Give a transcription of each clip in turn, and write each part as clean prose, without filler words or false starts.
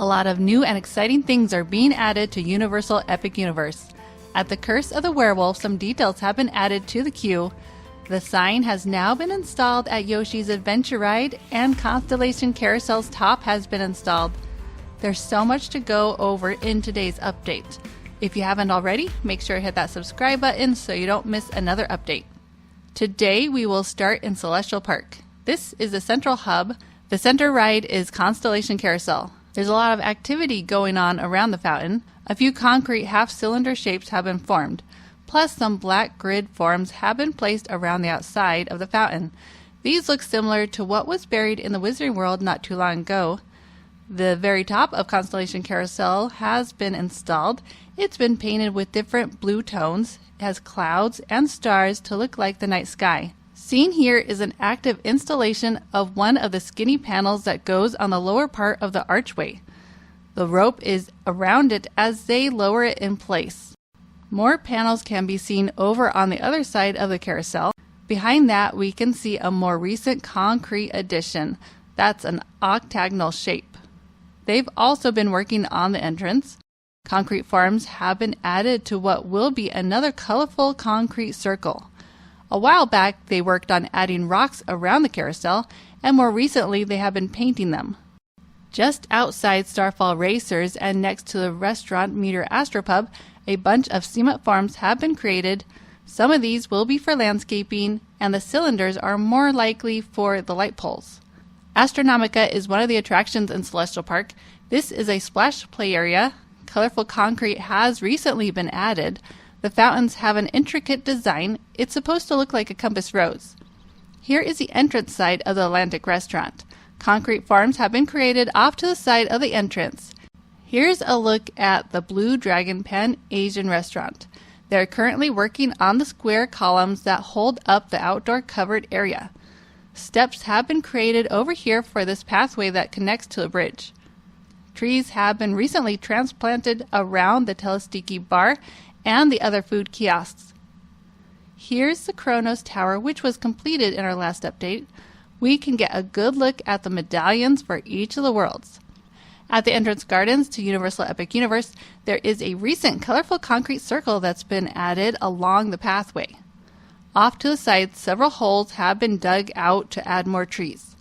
A lot of new and exciting things are being added to Universal Epic Universe. At the Curse of the Werewolf, some details have been added to the queue. The sign has now been installed at Yoshi's Adventure Ride, and Constellation Carousel's top has been installed. There's so much to go over in today's update. If you haven't already, make sure to hit that subscribe button so you don't miss another update. Today we will start in Celestial Park. This is the central hub. The center ride is Constellation Carousel. There's a lot of activity going on around the fountain. A few concrete half-cylinder shapes have been formed, plus some black grid forms have been placed around the outside of the fountain. These look similar to what was buried in the Wizarding World not too long ago. The very top of Constellation Carousel has been installed. It's been painted with different blue tones. It has clouds and stars to look like the night sky. Seen here is an active installation of one of the skinny panels that goes on the lower part of the archway. The rope is around it as they lower it in place. More panels can be seen over on the other side of the carousel. Behind that, we can see a more recent concrete addition. That's an octagonal shape. They've also been working on the entrance. Concrete forms have been added to what will be another colorful concrete circle. A while back, they worked on adding rocks around the carousel, and more recently, they have been painting them. Just outside Starfall Racers and next to the restaurant Meteor Astropub, a bunch of cement forms have been created. Some of these will be for landscaping, and the cylinders are more likely for the light poles. Astronomica is one of the attractions in Celestial Park. This is a splash play area. Colorful concrete has recently been added. The fountains have an intricate design. It's supposed to look like a compass rose. Here is the entrance side of the Atlantic restaurant. Concrete forms have been created off to the side of the entrance. Here's a look at the Blue Dragon Pen Asian restaurant. They're currently working on the square columns that hold up the outdoor covered area. Steps have been created over here for this pathway that connects to the bridge. Trees have been recently transplanted around the Telestiki bar and the other food kiosks. Here's the Kronos Tower, which was completed in our last update. We can get a good look at the medallions for each of the worlds. At the entrance gardens to Universal Epic Universe, there is a recent colorful concrete circle that's been added along the pathway. Off to the side, several holes have been dug out to add more trees.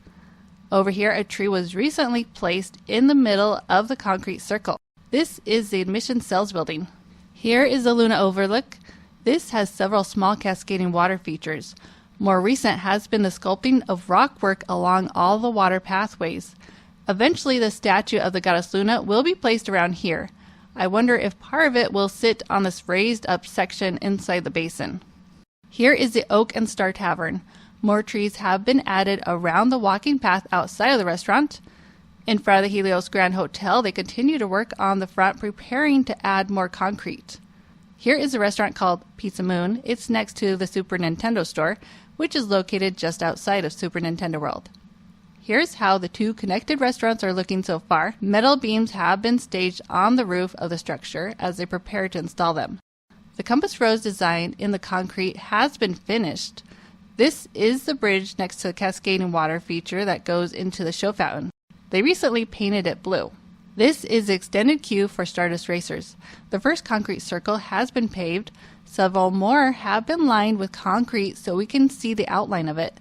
Over here, a tree was recently placed in the middle of the concrete circle. This is the admission cells building. Here is the Luna Overlook. This has several small cascading water features. More recent has been the sculpting of rock work along all the water pathways. Eventually, the statue of the goddess Luna will be placed around here. I wonder if part of it will sit on this raised up section inside the basin. Here is the Oak and Star Tavern. More trees have been added around the walking path outside of the restaurant. In front of the Helios Grand Hotel, they continue to work on the front, preparing to add more concrete. Here is a restaurant called Pizza Moon. It's next to the Super Nintendo store, which is located just outside of Super Nintendo World. Here's how the two connected restaurants are looking so far. Metal beams have been staged on the roof of the structure as they prepare to install them. The compass rose design in the concrete has been finished. This is the bridge next to the cascading water feature that goes into the show fountain. They recently painted it blue. This is the extended queue for Stardust Racers. The first concrete circle has been paved. Several more have been lined with concrete so we can see the outline of it.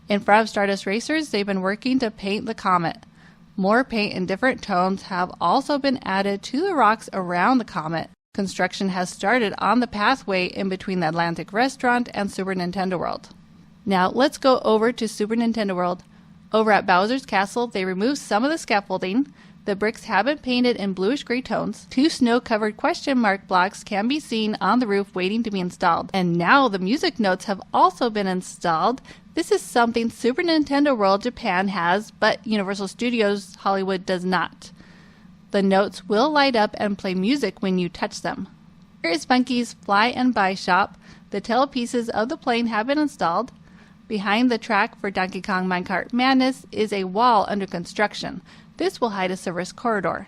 In front of Stardust Racers, they've been working to paint the comet. More paint in different tones have also been added to the rocks around the comet. Construction has started on the pathway in between the Atlantic restaurant and Super Nintendo World. Now let's go over to Super Nintendo World. Over at Bowser's Castle, they removed some of the scaffolding. The bricks have been painted in bluish-gray tones. Two snow-covered question mark blocks can be seen on the roof waiting to be installed. And now the music notes have also been installed. This is something Super Nintendo World Japan has, but Universal Studios Hollywood does not. The notes will light up and play music when you touch them. Here is Funky's Fly and Buy Shop. The tail pieces of the plane have been installed. Behind the track for Donkey Kong Minecart Madness is a wall under construction. This will hide a service corridor.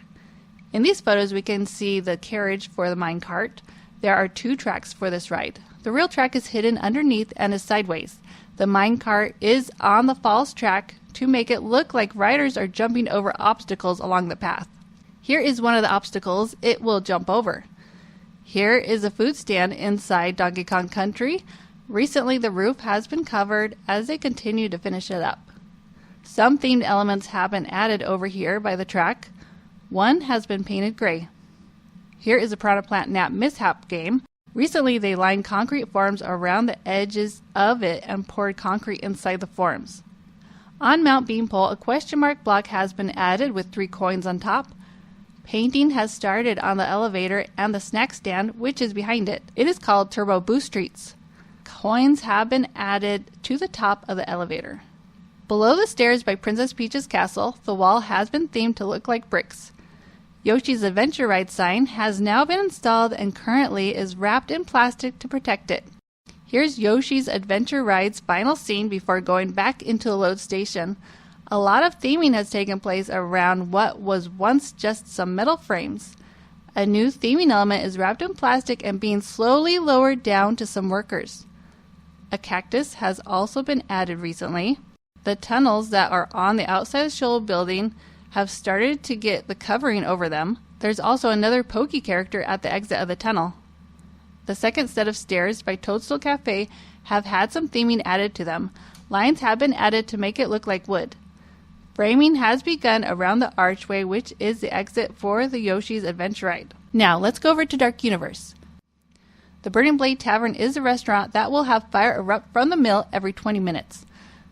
In these photos, we can see the carriage for the minecart. There are two tracks for this ride. The real track is hidden underneath and is sideways. The minecart is on the false track to make it look like riders are jumping over obstacles along the path. Here is one of the obstacles it will jump over. Here is a food stand inside Donkey Kong Country. Recently, the roof has been covered as they continue to finish it up. Some themed elements have been added over here by the track. One has been painted gray. Here is a Piranha Plant Nap Mishap game. Recently, they lined concrete forms around the edges of it and poured concrete inside the forms. On Mount Beanpole, a question mark block has been added with 3 coins on top. Painting has started on the elevator and the snack stand, which is behind it. It is called Turbo Boost Treats. Coins have been added to the top of the elevator. Below the stairs by Princess Peach's castle, the wall has been themed to look like bricks. Yoshi's Adventure Ride sign has now been installed and currently is wrapped in plastic to protect it. Here's Yoshi's Adventure Ride's final scene before going back into the load station. A lot of theming has taken place around what was once just some metal frames. A new theming element is wrapped in plastic and being slowly lowered down to some workers. A cactus has also been added recently. The tunnels that are on the outside of the Shoal building have started to get the covering over them. There's also another Pokey character at the exit of the tunnel. The second set of stairs by Toadstool Cafe have had some theming added to them. Lines have been added to make it look like wood. Framing has begun around the archway, which is the exit for the Yoshi's Adventure Ride. Now, let's go over to Dark Universe. The Burning Blade Tavern is a restaurant that will have fire erupt from the mill every 20 minutes.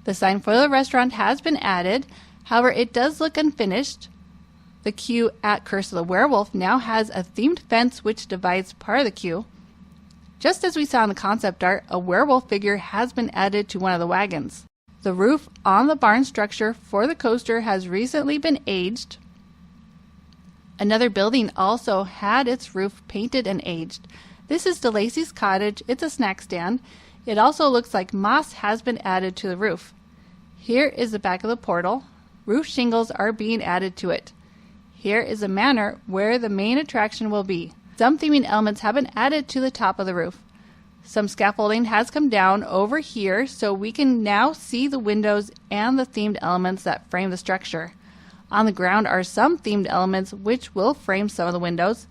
The sign for the restaurant has been added, however, it does look unfinished. The queue at Curse of the Werewolf now has a themed fence which divides part of the queue. Just as we saw in the concept art, a werewolf figure has been added to one of the wagons. The roof on the barn structure for the coaster has recently been aged. Another building also had its roof painted and aged. This is DeLacy's Cottage. It's a snack stand. It also looks like moss has been added to the roof. Here is the back of the portal. Roof shingles are being added to it. Here is a manor where the main attraction will be. Some theming elements have been added to the top of the roof. Some scaffolding has come down over here so we can now see the windows and the themed elements that frame the structure. On the ground are some themed elements which will frame some of the windows.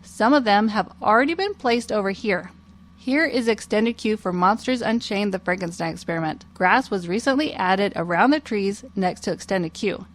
Some of them have already been placed over here. Here is extended queue for Monsters Unchained: The Frankenstein Experiment. Grass was recently added around the trees next to extended queue.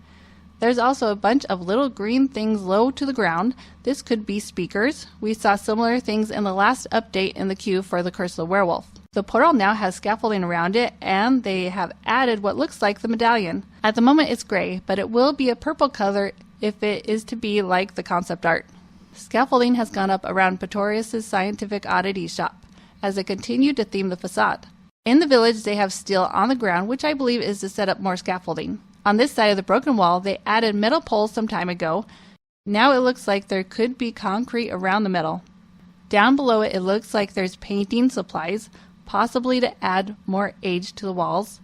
There's also a bunch of little green things low to the ground. This could be speakers. We saw similar things in the last update in the queue for the Curse of the Werewolf. The portal now has scaffolding around it, and they have added what looks like the medallion. At the moment it's gray, but it will be a purple color if it is to be like the concept art. Scaffolding has gone up around Pretorius' Scientific Oddities shop as they continue to theme the facade. In the village they have steel on the ground, which I believe is to set up more scaffolding. On this side of the broken wall, they added metal poles some time ago. Now it looks like there could be concrete around the metal. Down below it, it looks like there's painting supplies, possibly to add more age to the walls.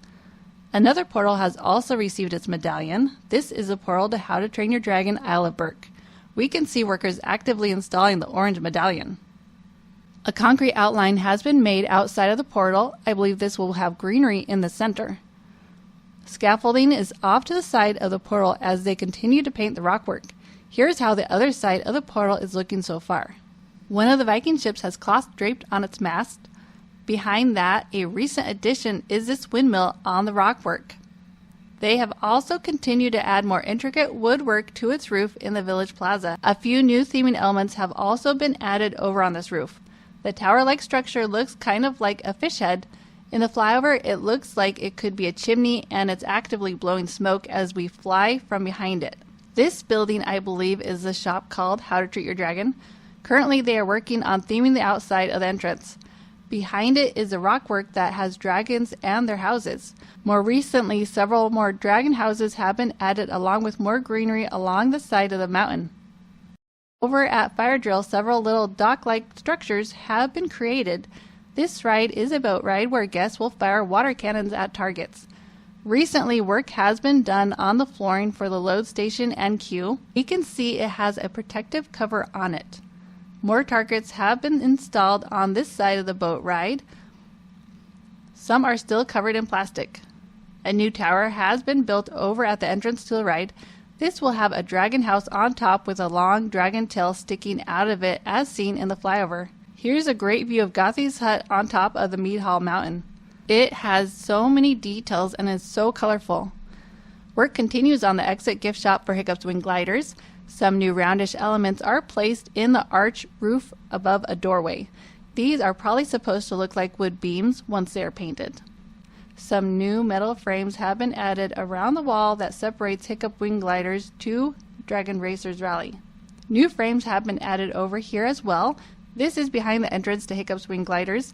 Another portal has also received its medallion. This is a portal to How to Train Your Dragon Isle of Berk. We can see workers actively installing the orange medallion. A concrete outline has been made outside of the portal. I believe this will have greenery in the center. Scaffolding is off to the side of the portal as they continue to paint the rockwork. Here's how the other side of the portal is looking so far. One of the Viking ships has cloth draped on its mast. Behind that, a recent addition is this windmill on the rockwork. They have also continued to add more intricate woodwork to its roof in the village plaza. A few new theming elements have also been added over on this roof. The tower-like structure looks kind of like a fish head. In the flyover, it looks like it could be a chimney, and it's actively blowing smoke as we fly from behind it. This building, I believe, is the shop called How to Treat Your Dragon. Currently, they are working on theming the outside of the entrance. Behind it is a rockwork that has dragons and their houses. More recently, several more dragon houses have been added along with more greenery along the side of the mountain. Over at Fire Drill, several little dock-like structures have been created. This ride is a boat ride where guests will fire water cannons at targets. Recently, work has been done on the flooring for the load station and queue. We can see it has a protective cover on it. More targets have been installed on this side of the boat ride. Some are still covered in plastic. A new tower has been built over at the entrance to the ride. This will have a dragon house on top with a long dragon tail sticking out of it as seen in the flyover. Here's a great view of Gothi's hut on top of the Mead Hall mountain. It has so many details and is so colorful. Work continues on the exit gift shop for Hiccup's Wing Gliders. Some new roundish elements are placed in the arch roof above a doorway. These are probably supposed to look like wood beams once they are painted. Some new metal frames have been added around the wall that separates Hiccup Wing Gliders to Dragon Racers Rally. New frames have been added over here as well. This is behind the entrance to Hiccup's Wing Gliders.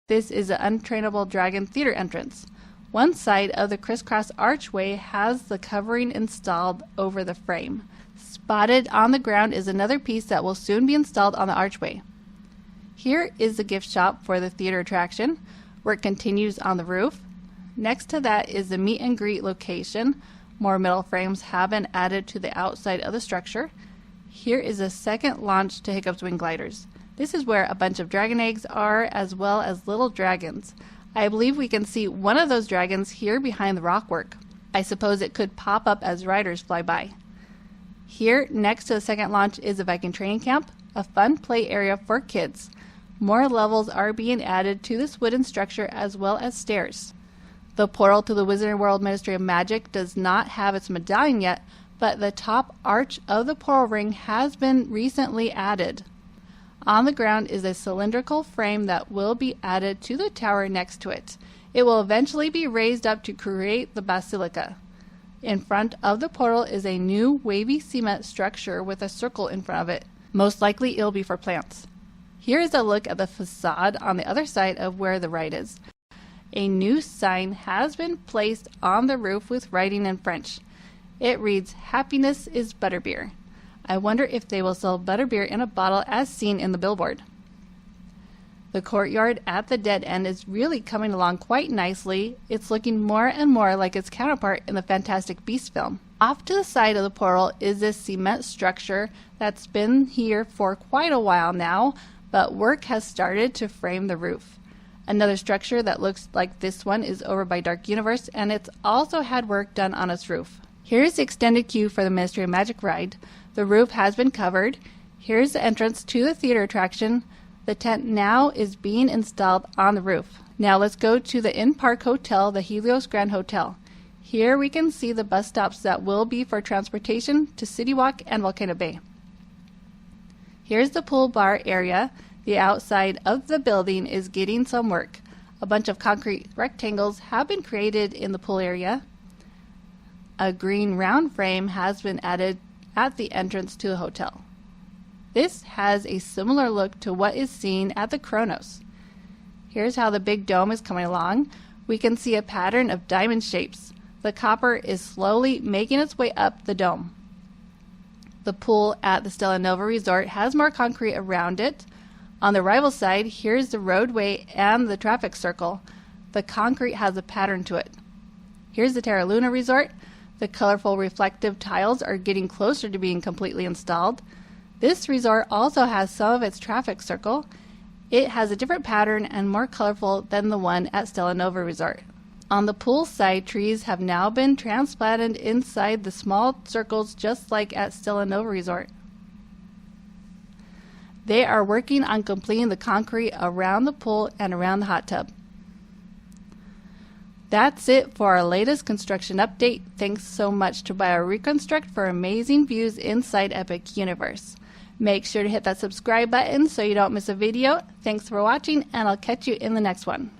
This is the Untrainable Dragon Theater entrance. One side of the crisscross archway has the covering installed over the frame. Spotted on the ground is another piece that will soon be installed on the archway. Here is the gift shop for the theater attraction. Work continues on the roof. Next to that is the meet and greet location. More metal frames have been added to the outside of the structure. Here is a second launch to Hiccup's Wing Gliders. This is where a bunch of dragon eggs are, as well as little dragons. I believe we can see one of those dragons here behind the rockwork. I suppose it could pop up as riders fly by. Here, next to the second launch, is a Viking training camp, a fun play area for kids. More levels are being added to this wooden structure as well as stairs. The portal to the Wizarding World Ministry of Magic does not have its medallion yet, but the top arch of the portal ring has been recently added. On the ground is a cylindrical frame that will be added to the tower next to it. It will eventually be raised up to create the basilica. In front of the portal is a new wavy cement structure with a circle in front of it. Most likely it'll be for plants. Here is a look at the facade on the other side of where the ride is. A new sign has been placed on the roof with writing in French. It reads, "Happiness is butterbeer." I wonder if they will sell butterbeer in a bottle as seen in the billboard. The courtyard at the dead end is really coming along quite nicely. It's looking more and more like its counterpart in the Fantastic Beasts film. Off to the side of the portal is this cement structure that's been here for quite a while now, but work has started to frame the roof. Another structure that looks like this one is over by Dark Universe, and it's also had work done on its roof. Here's the extended queue for the Ministry of Magic ride. The roof has been covered. Here's the entrance to the theater attraction. The tent now is being installed on the roof. Now let's go to the in-park hotel, the Helios Grand Hotel. Here we can see the bus stops that will be for transportation to City Walk and Volcano Bay. Here's the pool bar area. The outside of the building is getting some work. A bunch of concrete rectangles have been created in the pool area. A green round frame has been added at the entrance to the hotel. This has a similar look to what is seen at the Kronos. Here's how the big dome is coming along. We can see a pattern of diamond shapes. The copper is slowly making its way up the dome. The pool at the Stella Nova Resort has more concrete around it. On the rival side, here's the roadway and the traffic circle. The concrete has a pattern to it. Here's the Terra Luna Resort. The colorful reflective tiles are getting closer to being completely installed. This resort also has some of its traffic circle. It has a different pattern and more colorful than the one at Stella Nova Resort. On the pool side, trees have now been transplanted inside the small circles just like at Stella Nova Resort. They are working on completing the concrete around the pool and around the hot tub. That's it for our latest construction update. Thanks so much to BioReconstruct for amazing views inside Epic Universe. Make sure to hit that subscribe button so you don't miss a video. Thanks for watching, and I'll catch you in the next one.